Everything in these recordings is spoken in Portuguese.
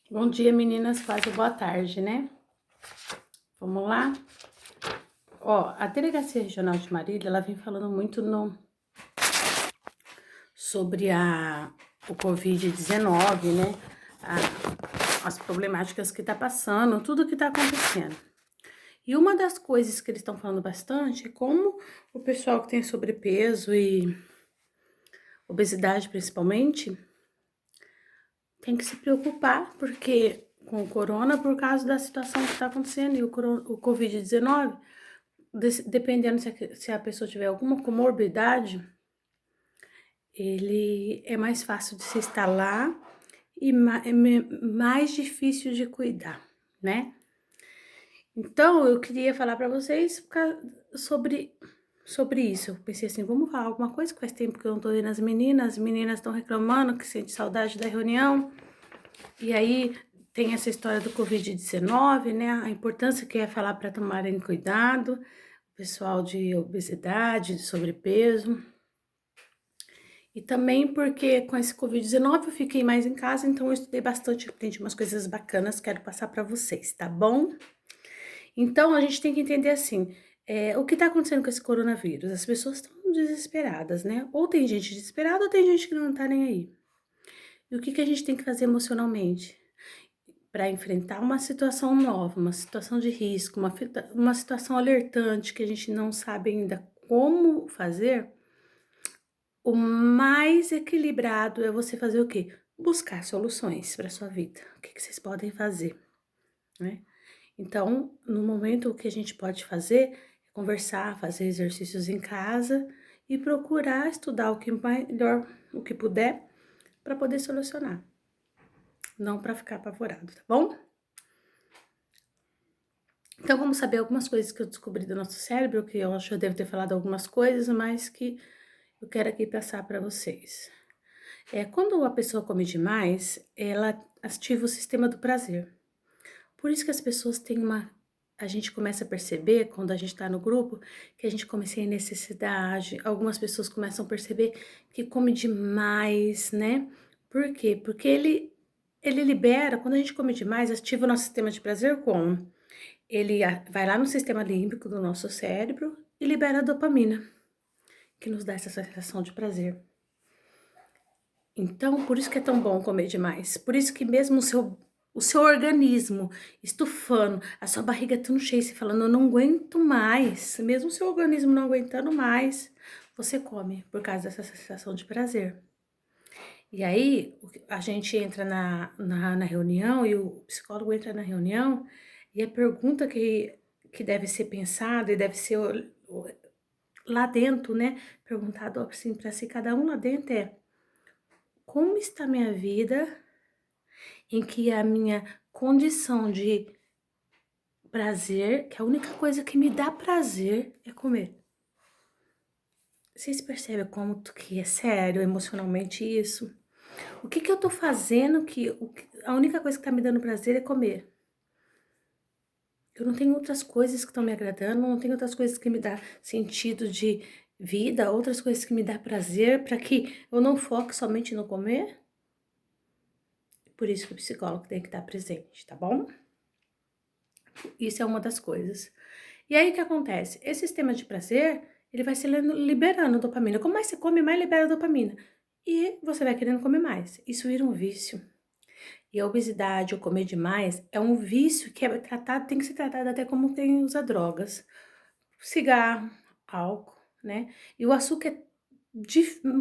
Bom dia, meninas, quase boa tarde, né? Vamos lá? Ó, a Delegacia Regional de Marília, ela vem falando muito sobre o Covid-19, né? As problemáticas que tá passando, tudo que tá acontecendo. E uma das coisas que eles estão falando bastante é como o pessoal que tem sobrepeso e obesidade, principalmente, tem que se preocupar, porque com o corona, por causa da situação que tá acontecendo, e o Covid-19, dependendo se a pessoa tiver alguma comorbidade, ele é mais fácil de se instalar e mais difícil de cuidar, né? Então, eu queria falar para vocês sobre isso. Eu pensei assim, vamos falar alguma coisa, que faz tempo que eu não tô vendo as meninas estão reclamando que sente saudade da reunião. E aí tem essa história do Covid-19, né? A importância que é falar para tomarem cuidado, pessoal de obesidade, de sobrepeso. E também porque com esse Covid-19 eu fiquei mais em casa, então eu estudei bastante, aprendi umas coisas bacanas, quero passar para vocês, tá bom? Então a gente tem que entender assim, o que tá acontecendo com esse coronavírus? As pessoas estão desesperadas, né? Ou tem gente desesperada ou tem gente que não tá nem aí. E o que que a gente tem que fazer emocionalmente? Para enfrentar uma situação nova, uma situação de risco, uma situação alertante que a gente não sabe ainda como fazer, o mais equilibrado é você fazer o quê? Buscar soluções para sua vida. O que que vocês podem fazer, né? Então, no momento, o que a gente pode fazer é conversar, fazer exercícios em casa e procurar estudar o que melhor, o que puder, para poder solucionar, não para ficar apavorado, tá bom? Então, vamos saber algumas coisas que eu descobri do nosso cérebro, que eu acho que eu devo ter falado algumas coisas, mas que eu quero aqui passar para vocês. Quando a pessoa come demais, ela ativa o sistema do prazer. Por isso que as pessoas têm uma. A gente começa a perceber, quando a gente está no grupo, que a gente come sem necessidade. Algumas pessoas começam a perceber que come demais, né? Por quê? Porque ele libera, quando a gente come demais, ativa o nosso sistema de prazer como? Ele vai lá no sistema límbico do nosso cérebro e libera a dopamina, que nos dá essa sensação de prazer. Então, por isso que é tão bom comer demais. Por isso que mesmo o seu organismo estufando, a sua barriga tão cheia, você falando, eu não aguento mais. Mesmo o seu organismo não aguentando mais, você come por causa dessa sensação de prazer. E aí, a gente entra na reunião e o psicólogo entra na reunião e a pergunta que deve ser pensada e deve ser lá dentro, né? Perguntado assim para si, cada um lá dentro como está minha vida em que a minha condição de prazer, que a única coisa que me dá prazer é comer. Vocês percebem como que é sério emocionalmente isso? O que eu tô fazendo a única coisa que tá me dando prazer é comer? Eu não tenho outras coisas que estão me agradando, não tenho outras coisas que me dá sentido de vida, outras coisas que me dá prazer para que eu não foque somente no comer? Por isso que o psicólogo tem que estar presente, tá bom? Isso é uma das coisas. E aí o que acontece? Esse sistema de prazer, ele vai se liberando dopamina. Como mais você come, mais libera dopamina. E você vai querendo comer mais. Isso vira um vício. E a obesidade ou comer demais é um vício que é tratado, tem que ser tratado até como quem usa drogas. Cigarro, álcool, né? E o açúcar é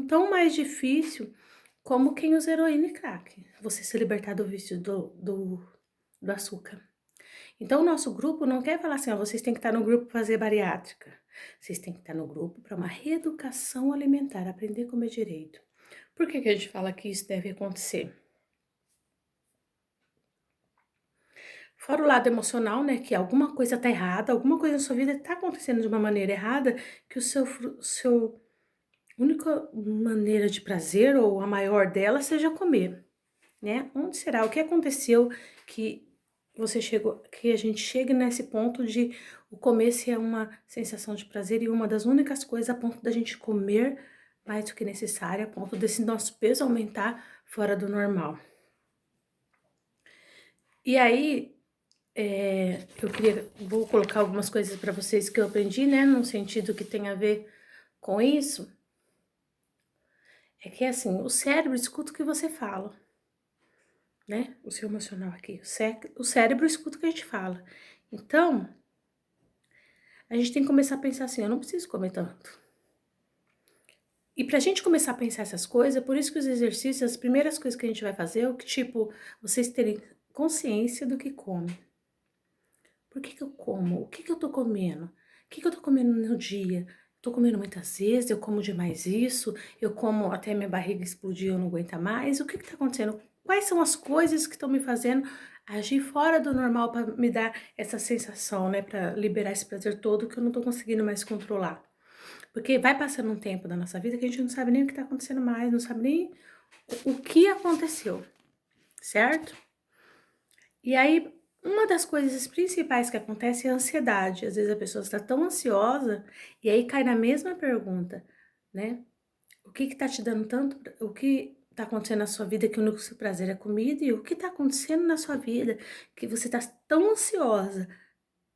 tão mais difícil como quem usa heroína e crack. Você se libertar do vício do açúcar. Então, o nosso grupo não quer falar assim, ó, vocês têm que estar no grupo para fazer bariátrica. Vocês têm que estar no grupo para uma reeducação alimentar, aprender a comer direito. Por que a gente fala que isso deve acontecer? Fora o lado emocional, né, que alguma coisa tá errada, alguma coisa na sua vida tá acontecendo de uma maneira errada, que o seu única maneira de prazer, ou a maior dela, seja comer, né? Onde será? O que aconteceu que que a gente chegue nesse ponto de o comer ser uma sensação de prazer e uma das únicas coisas a ponto da gente comer mais do que necessário, a ponto desse nosso peso aumentar fora do normal. E aí, vou colocar algumas coisas para vocês que eu aprendi, né, num sentido que tem a ver com isso. É que assim, o cérebro escuta o que você fala, né? O seu emocional aqui. O cérebro escuta o que a gente fala. Então, a gente tem que começar a pensar assim, eu não preciso comer tanto. E pra gente começar a pensar essas coisas, por isso que os exercícios, as primeiras coisas que a gente vai fazer é o que, tipo, vocês terem consciência do que come. Por que eu como? O que eu tô comendo? O que eu tô comendo no dia? Tô comendo muitas vezes, eu como demais isso, eu como até minha barriga explodir, eu não aguento mais. O que tá acontecendo? Quais são as coisas que estão me fazendo agir fora do normal para me dar essa sensação, né? Para liberar esse prazer todo que eu não tô conseguindo mais controlar. Porque vai passando um tempo da nossa vida que a gente não sabe nem o que tá acontecendo mais, não sabe nem o que aconteceu, certo? E aí, uma das coisas principais que acontece é a ansiedade. Às vezes a pessoa está tão ansiosa e aí cai na mesma pergunta, né? O que tá te dando tanto, o que tá acontecendo na sua vida que o único seu prazer é comida e o que tá acontecendo na sua vida que você tá tão ansiosa,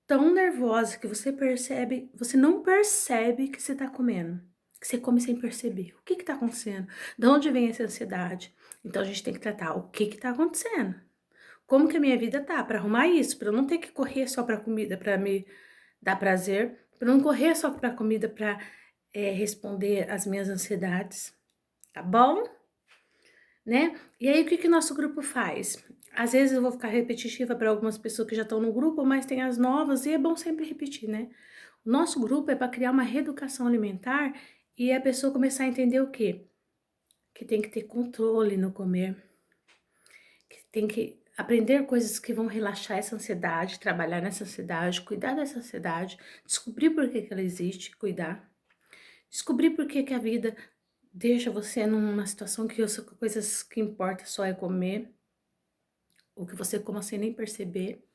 tão nervosa que você não percebe que você tá comendo, que você come sem perceber. O que tá acontecendo? De onde vem essa ansiedade? Então a gente tem que tratar o que tá acontecendo. Como que a minha vida tá para arrumar isso, para eu não ter que correr só para comida para me dar prazer, para não correr só para comida para responder às minhas ansiedades, tá bom? Né? E aí o que que o nosso grupo faz? Às vezes eu vou ficar repetitiva para algumas pessoas que já estão no grupo, mas tem as novas e é bom sempre repetir, né? O nosso grupo é para criar uma reeducação alimentar e a pessoa começar a entender o quê? Que tem que ter controle no comer, que tem que aprender coisas que vão relaxar essa ansiedade, trabalhar nessa ansiedade, cuidar dessa ansiedade, descobrir por que que ela existe, cuidar, descobrir por que que a vida deixa você numa situação que as coisas que importa só é comer, ou que você coma sem nem perceber,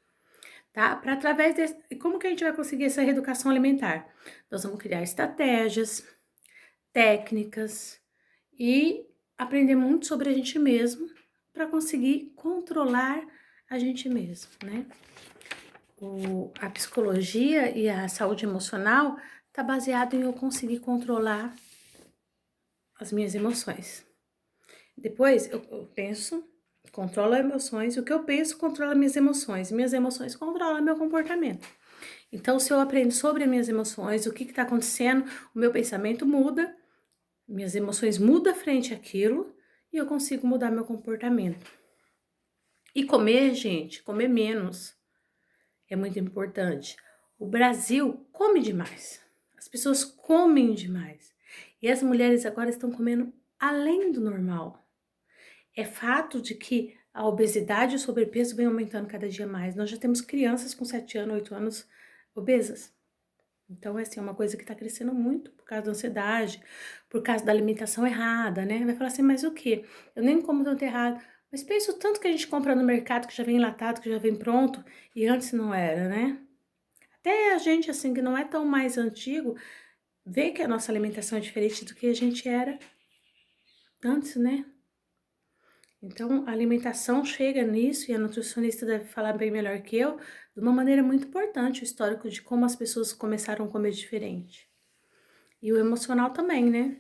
tá? Para através desse, como que a gente vai conseguir essa reeducação alimentar? Nós vamos criar estratégias, técnicas e aprender muito sobre a gente mesmo para conseguir controlar a gente mesmo, né? A psicologia e a saúde emocional tá baseado em eu conseguir controlar as minhas emoções. Depois eu penso, controlo as emoções, o que eu penso controla minhas emoções controlam meu comportamento. Então, se eu aprendo sobre as minhas emoções, o que está acontecendo, o meu pensamento muda, minhas emoções mudam frente àquilo e eu consigo mudar meu comportamento. E comer, gente, comer menos é muito importante. O Brasil come demais. As pessoas comem demais. E as mulheres agora estão comendo além do normal. É fato de que a obesidade e o sobrepeso vem aumentando cada dia mais. Nós já temos crianças com 7 anos, 8 anos obesas. Então, assim, é uma coisa que está crescendo muito por causa da ansiedade, por causa da alimentação errada, né? Vai falar assim, mas o quê? Eu nem como tanto errado. Mas pensa o tanto que a gente compra no mercado que já vem enlatado, que já vem pronto, e antes não era, né? Até a gente, assim, que não é tão mais antigo, vê que a nossa alimentação é diferente do que a gente era antes, né? Então, a alimentação chega nisso, e a nutricionista deve falar bem melhor que eu, de uma maneira muito importante, o histórico de como as pessoas começaram a comer diferente. E o emocional também, né?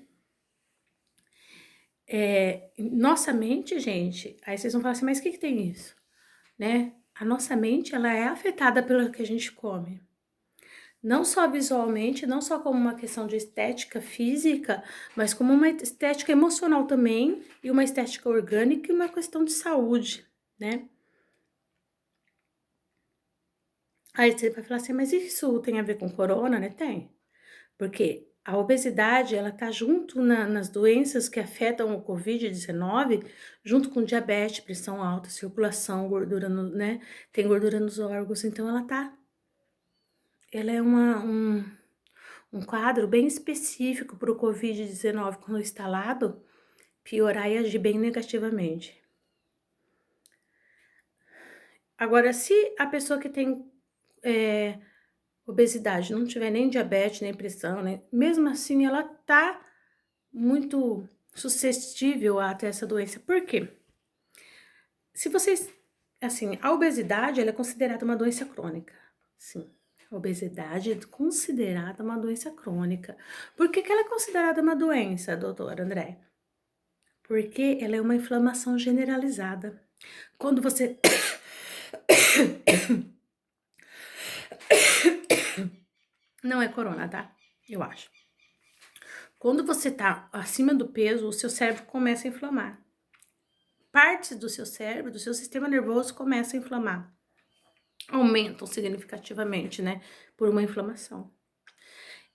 Nossa mente, gente, aí vocês vão falar assim, mas o que tem isso? Né? A nossa mente, ela é afetada pelo que a gente come. Não só visualmente, não só como uma questão de estética física, mas como uma estética emocional também, e uma estética orgânica e uma questão de saúde, né? Aí você vai falar assim, mas isso tem a ver com corona, né? Tem. Porque a obesidade, ela tá junto nas doenças que afetam o Covid-19, junto com diabetes, pressão alta, circulação, gordura, né? Tem gordura nos órgãos, então ela é um quadro bem específico para o Covid-19, quando instalado, piorar e agir bem negativamente. Agora, se a pessoa que tem obesidade não tiver nem diabetes, nem pressão, né? Mesmo assim, ela tá muito suscetível a ter essa doença. Por quê? Se vocês assim, a obesidade, ela é considerada uma doença crônica. Sim, a obesidade é considerada uma doença crônica. Por que que ela é considerada uma doença, doutor André? Porque ela é uma inflamação generalizada. Quando você não é corona, tá? Eu acho. Quando você tá acima do peso, o seu cérebro começa a inflamar. Partes do seu cérebro, do seu sistema nervoso começam a inflamar. Aumentam significativamente, né? Por uma inflamação.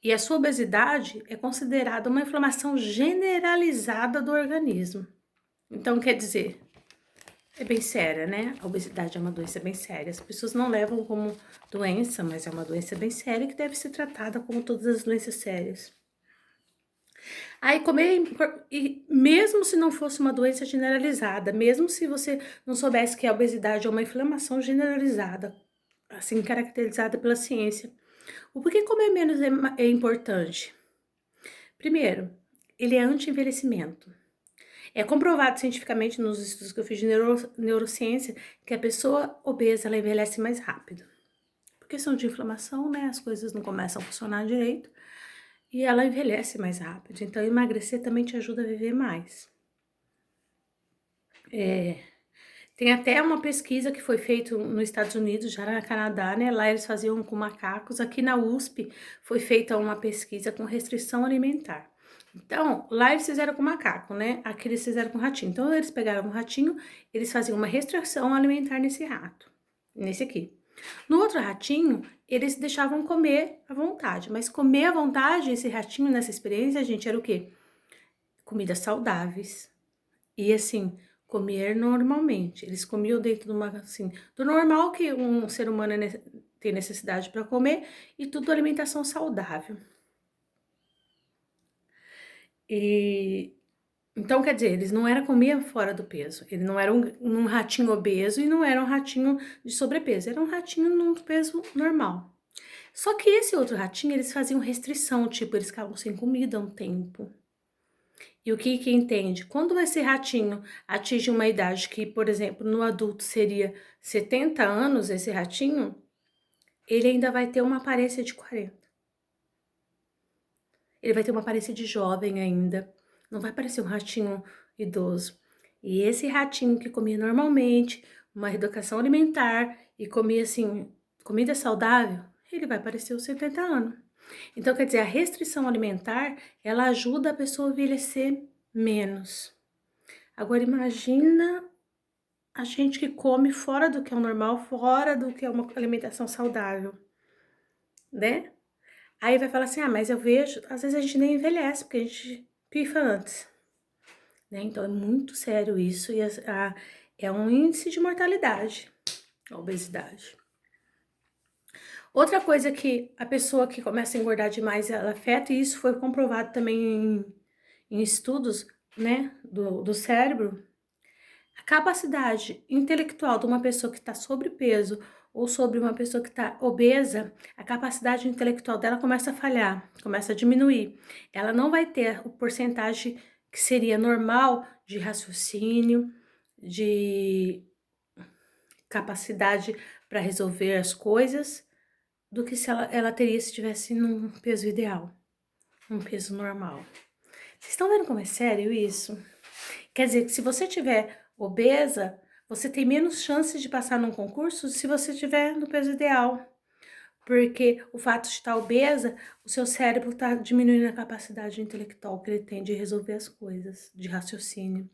E a sua obesidade é considerada uma inflamação generalizada do organismo. Então, quer dizer, é bem séria, né? A obesidade é uma doença bem séria. As pessoas não levam como doença, mas é uma doença bem séria que deve ser tratada como todas as doenças sérias. Aí comer, e mesmo se não fosse uma doença generalizada, mesmo se você não soubesse que a obesidade é uma inflamação generalizada, assim caracterizada pela ciência, o porquê comer menos é importante? Primeiro, ele é anti-envelhecimento. É comprovado cientificamente nos estudos que eu fiz de neurociência que a pessoa obesa ela envelhece mais rápido. Por questão de inflamação, né? As coisas não começam a funcionar direito e ela envelhece mais rápido. Então, emagrecer também te ajuda a viver mais. Tem até uma pesquisa que foi feita nos Estados Unidos, já no Canadá, né? Lá eles faziam com macacos. Aqui na USP foi feita uma pesquisa com restrição alimentar. Então, lá eles fizeram com macaco, né? Aqui eles fizeram com ratinho. Então, eles pegaram um ratinho, eles faziam uma restrição alimentar nesse rato, nesse aqui. No outro ratinho, eles deixavam comer à vontade. Mas comer à vontade, esse ratinho nessa experiência, gente, era o quê? Comidas saudáveis. E assim, comer normalmente. Eles comiam dentro de uma, assim, do normal que um ser humano tem necessidade para comer e tudo alimentação saudável. E então, quer dizer, eles não era comer fora do peso. Ele não era um ratinho obeso e não era um ratinho de sobrepeso. Era um ratinho num peso normal. Só que esse outro ratinho, eles faziam restrição, tipo, eles ficavam sem comida um tempo. E o que entende? Quando esse ratinho atinge uma idade que, por exemplo, no adulto seria 70 anos, esse ratinho, ele ainda vai ter uma aparência de 40. Ele vai ter uma aparência de jovem ainda. Não vai parecer um ratinho idoso. E esse ratinho que comia normalmente, uma reeducação alimentar e comia assim, comida saudável, ele vai parecer os 70 anos. Então, quer dizer, a restrição alimentar, ela ajuda a pessoa a envelhecer menos. Agora, imagina a gente que come fora do que é o normal, fora do que é uma alimentação saudável, né? Aí vai falar assim, ah, mas eu vejo, às vezes a gente nem envelhece, porque a gente pifa antes, né? Então é muito sério isso e é um índice de mortalidade, a obesidade. Outra coisa que a pessoa que começa a engordar demais, ela afeta, e isso foi comprovado também em estudos, né, do cérebro, a capacidade intelectual de uma pessoa que está sobrepeso ou sobre uma pessoa que está obesa, a capacidade intelectual dela começa a falhar, começa a diminuir. Ela não vai ter o porcentagem que seria normal de raciocínio, de capacidade para resolver as coisas, do que se ela teria se estivesse num peso ideal, num peso normal. Vocês estão vendo como é sério isso? Quer dizer que se você tiver obesa, você tem menos chances de passar num concurso se você estiver no peso ideal. Porque o fato de estar obesa, o seu cérebro está diminuindo a capacidade intelectual que ele tem de resolver as coisas, de raciocínio,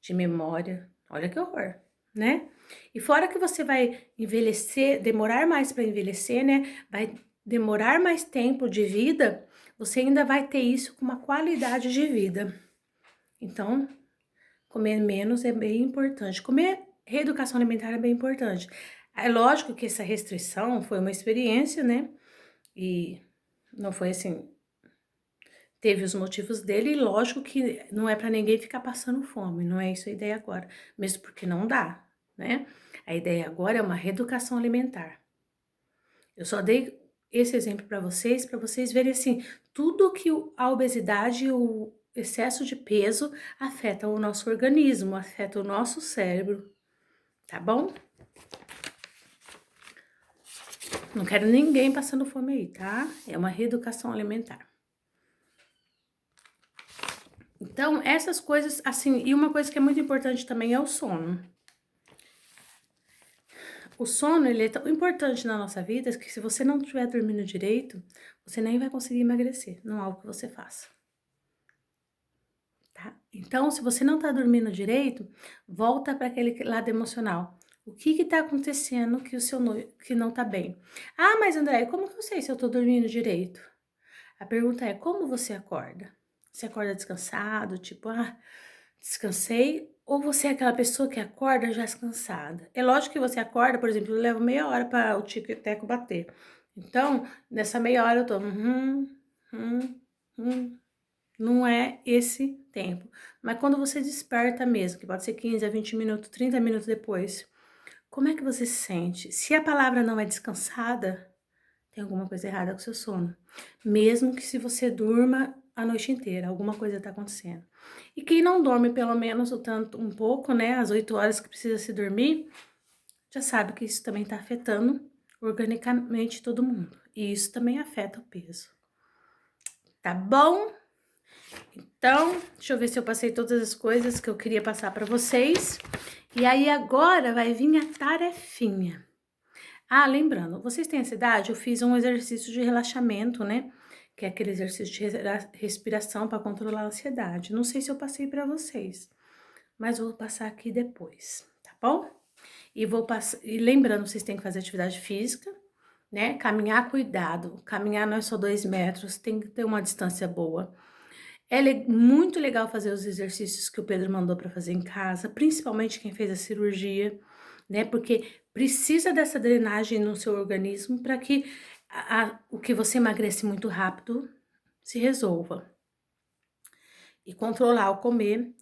de memória. Olha que horror, né? E fora que você vai envelhecer, demorar mais para envelhecer, né? Vai demorar mais tempo de vida, você ainda vai ter isso com uma qualidade de vida. Então, comer menos é bem importante. Comer reeducação alimentar é bem importante. É lógico que essa restrição foi uma experiência, né? E não foi assim, teve os motivos dele, e lógico que não é para ninguém ficar passando fome, não é isso a ideia agora, mesmo porque não dá, né? A ideia agora é uma reeducação alimentar. Eu só dei esse exemplo para vocês verem assim, tudo que a obesidade e o excesso de peso afeta o nosso organismo, afeta o nosso cérebro, tá bom? Não quero ninguém passando fome aí, tá? É uma reeducação alimentar. Então, essas coisas, assim, e uma coisa que é muito importante também é o sono. O sono, ele é tão importante na nossa vida que se você não estiver dormindo direito, você nem vai conseguir emagrecer, não é algo que você faça, tá? Então, se você não tá dormindo direito, volta para aquele lado emocional. O que que tá acontecendo que o seu que não tá bem? Ah, mas André, como que eu sei se eu tô dormindo direito? A pergunta é, como você acorda? Você acorda descansado, tipo, descansei? Ou você é aquela pessoa que acorda já descansada? É lógico que você acorda, por exemplo, eu levo meia hora para o tico e teco bater. Então, nessa meia hora eu tô, hum, hum. Não é esse tempo. Mas quando você desperta mesmo, que pode ser 15 a 20 minutos, 30 minutos depois, como é que você se sente? Se a palavra não é descansada, tem alguma coisa errada com o seu sono. Mesmo que se você durma a noite inteira, alguma coisa tá acontecendo. E quem não dorme pelo menos o tanto, um pouco, né, as 8 horas que precisa se dormir, já sabe que isso também tá afetando organicamente todo mundo. E isso também afeta o peso. Tá bom? Então, deixa eu ver se eu passei todas as coisas que eu queria passar para vocês. E aí agora vai vir a tarefinha. Ah, lembrando, vocês têm essa idade? Eu fiz um exercício de relaxamento, né? Que é aquele exercício de respiração para controlar a ansiedade. Não sei se eu passei para vocês, mas vou passar aqui depois, tá bom? E vou passar. E lembrando, vocês têm que fazer atividade física, né? Caminhar, cuidado. Caminhar não é só 2 metros, tem que ter uma distância boa. É muito legal fazer os exercícios que o Pedro mandou para fazer em casa, principalmente quem fez a cirurgia, né? Porque precisa dessa drenagem no seu organismo para que o que você emagrece muito rápido se resolva. E controlar o comer.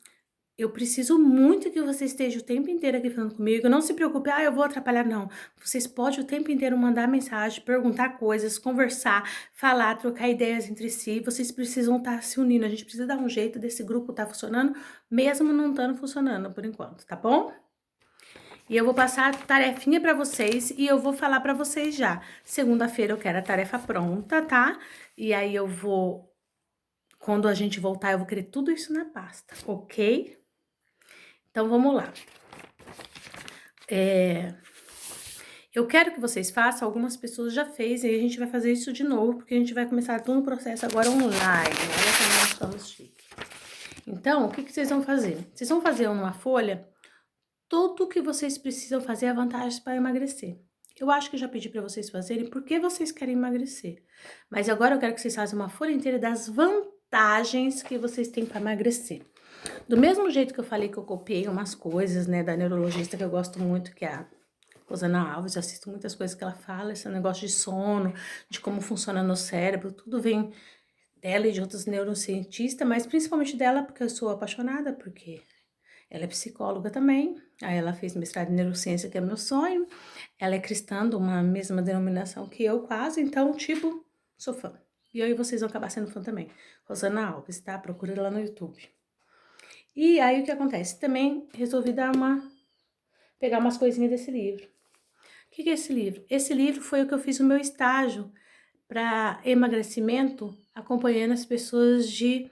Eu preciso muito que você esteja o tempo inteiro aqui falando comigo. Não se preocupe, eu vou atrapalhar, não. Vocês podem o tempo inteiro mandar mensagem, perguntar coisas, conversar, falar, trocar ideias entre si. Vocês precisam estar se unindo. A gente precisa dar um jeito desse grupo estar funcionando, mesmo não estando funcionando por enquanto, tá bom? E eu vou passar a tarefinha para vocês e eu vou falar para vocês já. Segunda-feira eu quero a tarefa pronta, tá? E aí eu vou, quando a gente voltar, eu vou querer tudo isso na pasta, ok? Então, vamos lá. Eu quero que vocês façam, algumas pessoas já fez, e a gente vai fazer isso de novo, porque a gente vai começar todo o processo agora online. Olha como nós estamos chiques. Então, o que vocês vão fazer? Vocês vão fazer numa folha tudo o que vocês precisam fazer, a vantagens para emagrecer. Eu acho que já pedi para vocês fazerem porque vocês querem emagrecer. Mas agora eu quero que vocês façam uma folha inteira das vantagens que vocês têm para emagrecer. Do mesmo jeito que eu falei que eu copiei umas coisas, né, da neurologista que eu gosto muito, que é a Rosana Alves, eu assisto muitas coisas que ela fala, esse negócio de sono, de como funciona no cérebro, tudo vem dela e de outros neurocientistas, mas principalmente dela, porque eu sou apaixonada, porque ela é psicóloga também, aí ela fez mestrado em neurociência, que é meu sonho, ela é cristã, de uma mesma denominação que eu quase, então, tipo, sou fã. E aí vocês vão acabar sendo fã também. Rosana Alves, tá? Procura ela no YouTube. E aí o que acontece? Também resolvi pegar umas coisinhas desse livro. O que é esse livro? Esse livro foi o que eu fiz o meu estágio para emagrecimento, acompanhando as pessoas de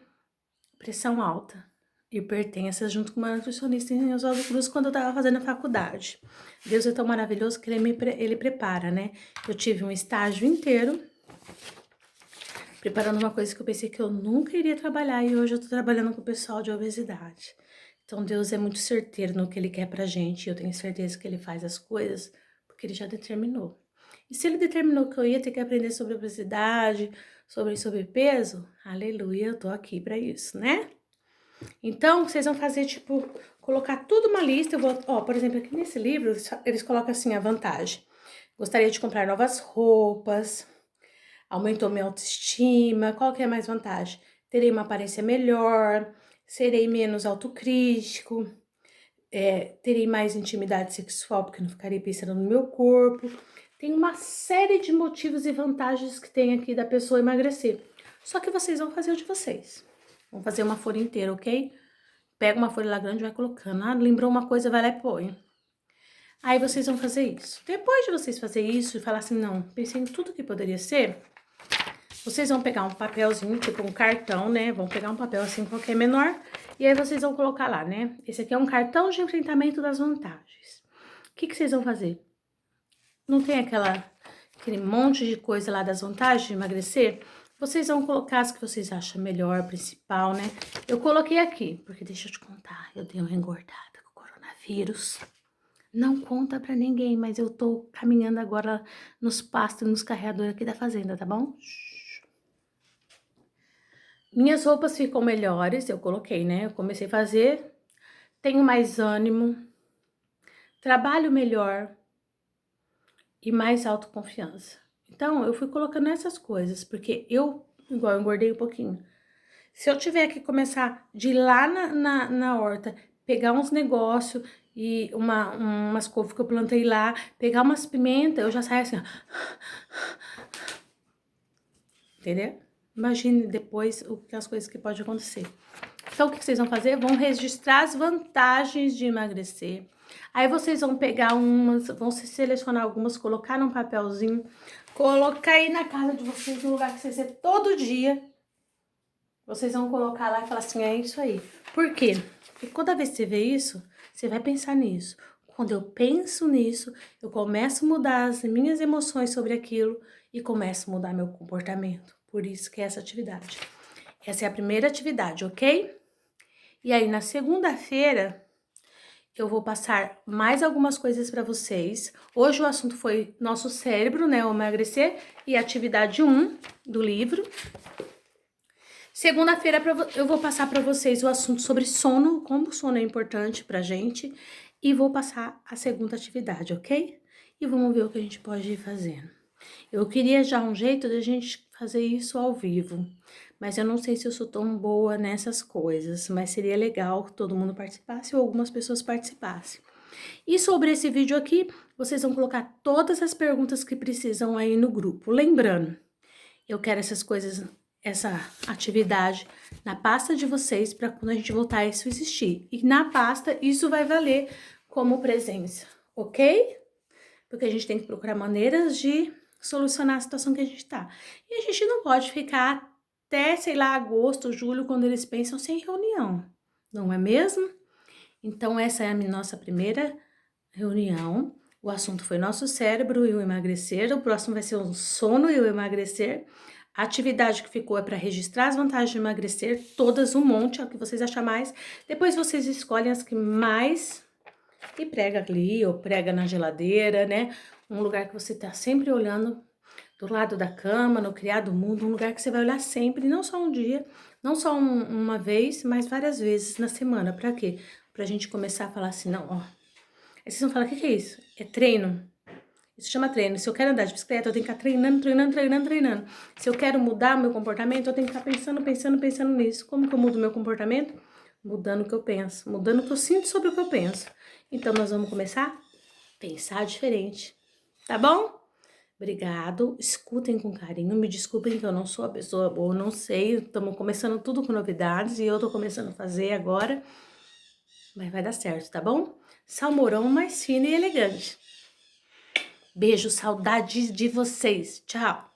pressão alta, hipertensa, junto com uma nutricionista em Oswaldo Cruz, quando eu estava fazendo a faculdade. Deus é tão maravilhoso que ele prepara, né? Eu tive um estágio inteiro preparando uma coisa que eu pensei que eu nunca iria trabalhar e hoje eu tô trabalhando com o pessoal de obesidade. Então Deus é muito certeiro no que Ele quer pra gente e eu tenho certeza que Ele faz as coisas porque Ele já determinou. E se Ele determinou que eu ia ter que aprender sobre obesidade, sobre sobrepeso, aleluia, eu tô aqui pra isso, né? Então, vocês vão fazer, tipo, colocar tudo uma lista. Eu vou, por exemplo, aqui nesse livro, eles colocam assim a vantagem. Gostaria de comprar novas roupas, aumentou minha autoestima, qual que é a mais vantagem? Terei uma aparência melhor, serei menos autocrítico, terei mais intimidade sexual, porque não ficarei pensando no meu corpo. Tem uma série de motivos e vantagens que tem aqui da pessoa emagrecer. Só que vocês vão fazer o de vocês. Vão fazer uma folha inteira, ok? Pega uma folha lá grande e vai colocando. Lembrou uma coisa, vai lá e põe. Aí vocês vão fazer isso. Depois de vocês fazerem isso e falar assim, não, pensei em tudo que poderia ser, vocês vão pegar um papelzinho, tipo um cartão, né? Vão pegar um papel assim, qualquer menor, e aí vocês vão colocar lá, né? Esse aqui é um cartão de enfrentamento das vantagens. O que vocês vão fazer? Não tem aquele monte de coisa lá das vantagens de emagrecer? Vocês vão colocar as que vocês acham melhor, principal, né? Eu coloquei aqui, porque deixa eu te contar, eu dei uma engordada com o coronavírus. Não conta pra ninguém, mas eu tô caminhando agora nos pastos, nos carreadores aqui da fazenda, tá bom? Minhas roupas ficam melhores, eu coloquei, né? Eu comecei a fazer, tenho mais ânimo, trabalho melhor e mais autoconfiança. Então, eu fui colocando essas coisas, porque igual eu engordei um pouquinho. Se eu tiver que começar de ir lá na horta, pegar uns negócios e umas couves que eu plantei lá, pegar umas pimentas, eu já saio assim, ó. Entendeu? Imagine depois as coisas que podem acontecer. Então, o que vocês vão fazer? Vão registrar as vantagens de emagrecer. Aí vocês vão pegar vão selecionar algumas, colocar num papelzinho, colocar aí na casa de vocês, no lugar que vocês vê todo dia. Vocês vão colocar lá e falar assim, é isso aí. Por quê? Porque toda vez que você vê isso, você vai pensar nisso. Quando eu penso nisso, eu começo a mudar as minhas emoções sobre aquilo e começo a mudar meu comportamento. Por isso que é essa atividade. Essa é a primeira atividade, ok? E aí, na segunda-feira, eu vou passar mais algumas coisas para vocês. Hoje o assunto foi nosso cérebro, né, o emagrecer, e atividade 1 do livro. Segunda-feira eu vou passar para vocês o assunto sobre sono, como o sono é importante pra gente, e vou passar a segunda atividade, ok? E vamos ver o que a gente pode ir fazendo. Eu queria já um jeito de a gente fazer isso ao vivo, mas eu não sei se eu sou tão boa nessas coisas, mas seria legal que todo mundo participasse ou algumas pessoas participassem. E sobre esse vídeo aqui, vocês vão colocar todas as perguntas que precisam aí no grupo. Lembrando, eu quero essas coisas, essa atividade na pasta de vocês para quando a gente voltar isso existir. E na pasta isso vai valer como presença, ok? Porque a gente tem que procurar maneiras de solucionar a situação que a gente tá. E a gente não pode ficar até, sei lá, agosto, julho, quando eles pensam sem reunião, não é mesmo? Então essa é a nossa primeira reunião. O assunto foi nosso cérebro e o emagrecer. O próximo vai ser o sono e o emagrecer. A atividade que ficou é para registrar as vantagens de emagrecer, todas um monte, é o que vocês acham mais. Depois vocês escolhem as que mais e prega ali ou prega na geladeira, né? Um lugar que você tá sempre olhando do lado da cama, no criado mundo, um lugar que você vai olhar sempre, não só um dia, não só uma vez, mas várias vezes na semana. Para quê? Pra gente começar a falar assim, não, ó. Aí vocês vão falar, o que é isso? É treino. Isso chama treino. Se eu quero andar de bicicleta, eu tenho que ficar treinando. Se eu quero mudar o meu comportamento, eu tenho que ficar pensando nisso. Como que eu mudo o meu comportamento? Mudando o que eu penso, mudando o que eu sinto sobre o que eu penso. Então, nós vamos começar a pensar diferente, tá bom? Obrigado, escutem com carinho, me desculpem que eu não sou a pessoa boa, não sei, estamos começando tudo com novidades e eu tô começando a fazer agora, mas vai dar certo, tá bom? Salmourão mais fino e elegante. Beijo, saudades de vocês. Tchau.